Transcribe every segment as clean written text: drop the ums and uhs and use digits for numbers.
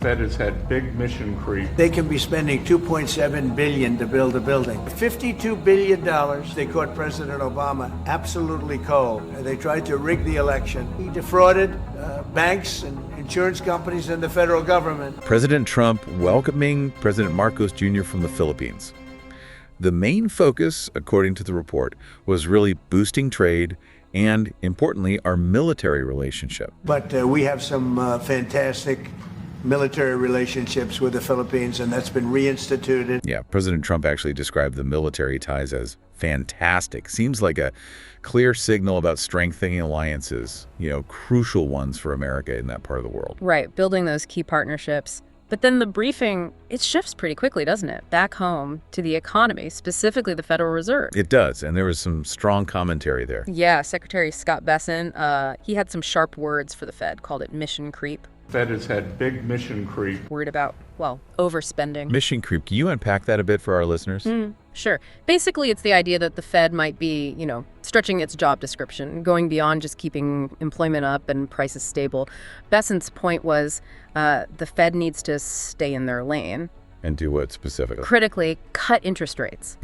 Fed has had big mission creep. They can be spending $2.7 billion to build a building. $52 billion they caught President Obama absolutely cold. They tried to rig the election. He defrauded banks and insurance companies and the federal government. President Trump welcoming President Marcos Jr. from the Philippines. The main focus, according to the report, was really boosting trade and, importantly, our military relationship. But we have some fantastic military relationships with the Philippines, and that's been reinstituted. Yeah, President Trump actually described the military ties as fantastic. Seems like a clear signal about strengthening alliances, crucial ones for America in that part of the world. Right, building those key partnerships. But then the briefing, it shifts pretty quickly, doesn't it? Back home to the economy, specifically the Federal Reserve. It does, and there was some strong commentary there. Yeah, Secretary Scott Bessent, he had some sharp words for the Fed, called it mission creep. Fed has had big mission creep. Worried about, overspending. Mission creep. Can you unpack that a bit for our listeners? Sure. Basically, it's the idea that the Fed might be, stretching its job description, going beyond just keeping employment up and prices stable. Bessent's point was the Fed needs to stay in their lane. And do what specifically? Critically, cut interest rates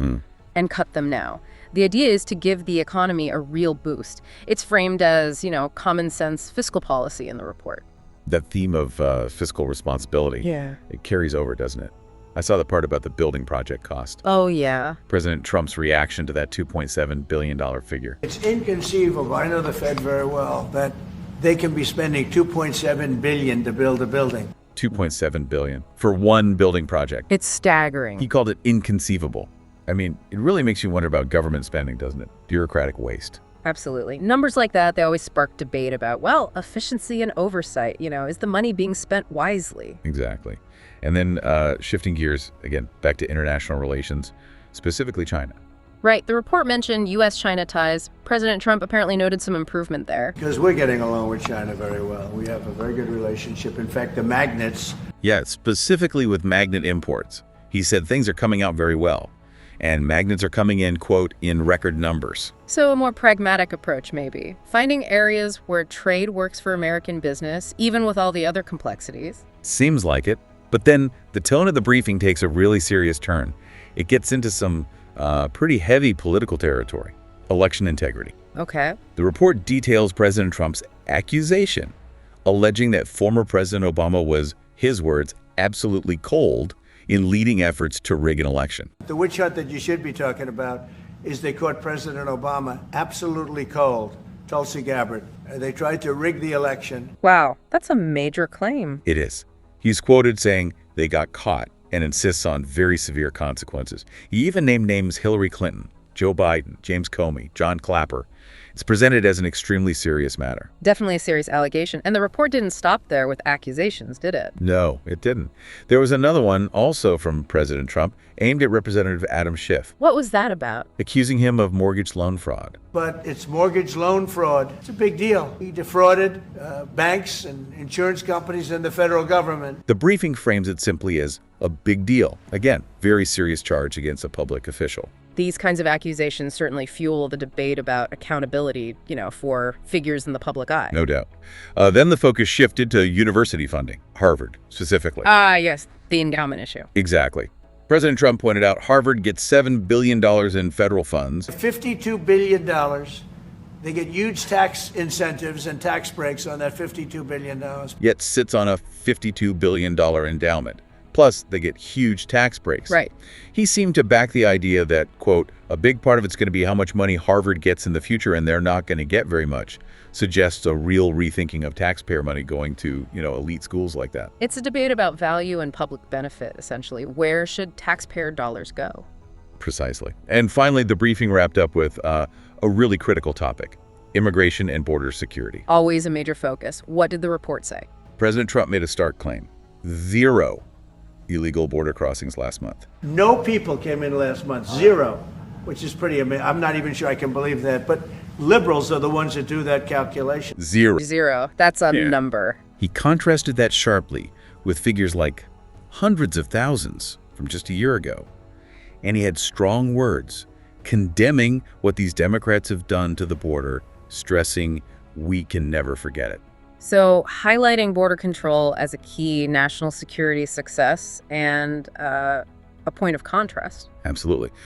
and cut them now. The idea is to give the economy a real boost. It's framed as, common sense fiscal policy in the report. That theme of fiscal responsibility, it carries over, doesn't it? I saw the part about the building project cost. Oh, yeah. President Trump's reaction to that $2.7 billion figure. It's inconceivable, I know the Fed very well, that they can be spending $2.7 billion to build a building. $2.7 billion for one building project. It's staggering. He called it inconceivable. I mean, it really makes you wonder about government spending, doesn't it? Bureaucratic waste. Absolutely. Numbers like that, they always spark debate about, efficiency and oversight. Is the money being spent wisely? Exactly. And then shifting gears, again, back to international relations, specifically China. Right. The report mentioned U.S.-China ties. President Trump apparently noted some improvement there. Because we're getting along with China very well. We have a very good relationship. In fact, the magnets. Yeah, specifically with magnet imports. He said things are coming out very well. And magnets are coming in, quote, in record numbers. So a more pragmatic approach, maybe. Finding areas where trade works for American business, even with all the other complexities. Seems like it. But then the tone of the briefing takes a really serious turn. It gets into some pretty heavy political territory. Election integrity. Okay. The report details President Trump's accusation, alleging that former President Obama was, his words, absolutely cold in leading efforts to rig an election. The witch hunt that you should be talking about is they caught President Obama absolutely cold, Tulsi Gabbard. They tried to rig the election. Wow, that's a major claim. It is. He's quoted saying they got caught and insists on very severe consequences. He even named names Hillary Clinton, Joe Biden, James Comey, John Clapper. It's presented as an extremely serious matter. Definitely a serious allegation. And the report didn't stop there with accusations, did it? No, it didn't. There was another one, also from President Trump, aimed at Representative Adam Schiff. What was that about? Accusing him of mortgage loan fraud. But it's mortgage loan fraud. It's a big deal. He defrauded banks and insurance companies and the federal government. The briefing frames it simply as a big deal. Again, very serious charge against a public official. These kinds of accusations certainly fuel the debate about accountability, for figures in the public eye. No doubt. Then the focus shifted to university funding, Harvard specifically. Yes, the endowment issue. Exactly. President Trump pointed out Harvard gets $7 billion in federal funds. $52 billion. They get huge tax incentives and tax breaks on that $52 billion. Yet sits on a $52 billion endowment. Plus, they get huge tax breaks. Right. He seemed to back the idea that, quote, a big part of it's going to be how much money Harvard gets in the future, and they're not going to get very much, suggests a real rethinking of taxpayer money going to, elite schools like that. It's a debate about value and public benefit, essentially. Where should taxpayer dollars go? Precisely. And finally, the briefing wrapped up with a really critical topic, immigration and border security. Always a major focus. What did the report say? President Trump made a stark claim. 0 illegal border crossings last month. No people came in last month, 0, which is pretty amazing. I'm not even sure I can believe that, but liberals are the ones that do that calculation. 0. That's a number. He contrasted that sharply with figures like hundreds of thousands from just a year ago. And he had strong words condemning what these Democrats have done to the border, stressing we can never forget it. So highlighting border control as a key national security success and a point of contrast. Absolutely.